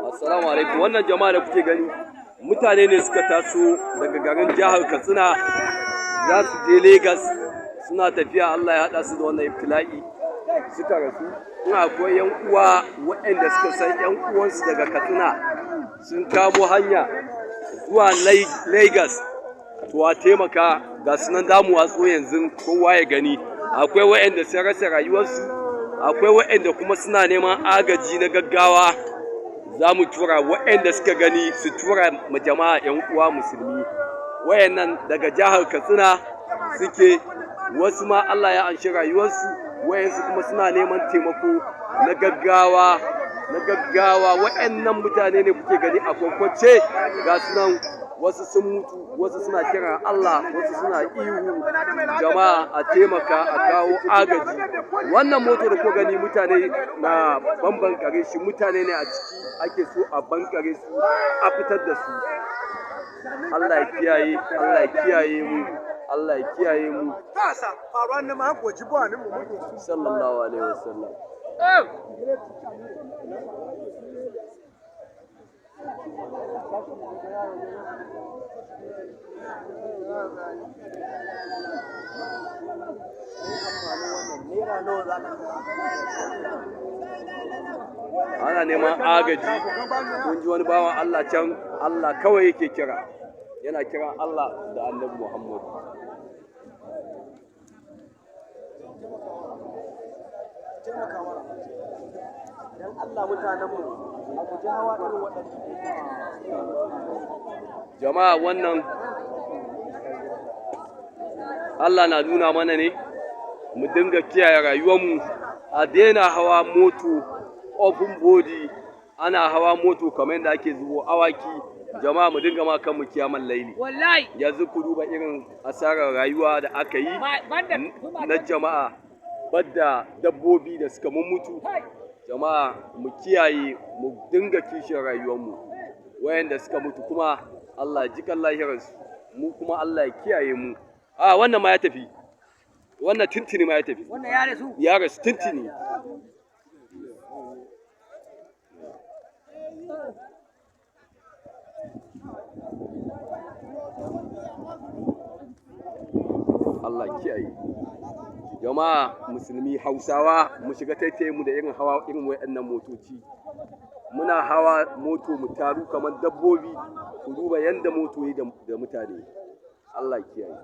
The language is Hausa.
Assalamu alaikum. Wannan jama'a da kuke gani mutane ne suka taso daga garin jihar Katsina za su je Legas, suna tafiya Allah ya haɗa su da wannan ibtila'i suka rasu. Ina akwai yan uwa waɗanda suka san yan uwansu daga Katsina sun kamo hanya zuwa Legas, to a taimaka ga sunan damu watso yanzu kowa ya gani. Akwai waɗanda sun rasa rayuwarsu, akwai waɗanda kuma suna neman agaji na gaggawa. Za mu tura waɗanda suka gani su tura ma jama'a 'yan uwa musulmi. Wayannan daga jihar Katsina suke, wasu ma Allah ya anshi rayuwarsu, wayansu kuma suna neman taimako na gaggawa. Wayannan mutane ne kuke gani a kwankwace ga sunan, wasu sun mutu, wasu suna kiran Allah, wasu suna ihu. Jama'a a taimaka a kawo agaji. Wannan moto da kuka gani mutane na bankare shi, mutane ne a ciki ake so a bankare su a fitar da su. Allah ya kiyaye, Allah ya kiyaye mu, Allah ya kiyaye mu. Sallallahu alaihi wasallam. Ana neman agaji. Kun ji wani bawan Allah can, Allah kawai yake kira, yana kiran Allah da Annabi Muhammad. Dan Allah mutanenmu a guji hawa irin waɗannan. Jama'a wannan Allah na nuna mana ne mu dinga kiyaye rayuwarmu, a daina hawa moto open body, ana hawa moto kamar yadda ake zubo awaki. Jama'a mu dinga ma kanmu kiyaman laili. Yanzu ku duba irin asarar rayuwa da aka yi na jama'a, badda dabbobi da suka mutu. Jama'a mu kiyaye, mu dinga kishin rayuwarmu. Wayanda suka mutu kuma Allah ya jikan lahirarsu, mu kuma Allah ya kiyaye mu. Wannan ma ya tafi, wannan tintini ma ya tafi. Wannan ya rasu? Ya rasu tintini. Allah kiyaye. Jama'a musulmi Hausawa mu shiga taitaye mu da irin hawa irin wayannan motoci. Muna hawa moto mu taru kamar dabbobi, ku duba yanda moto yi da mutane. Allah kiyaye.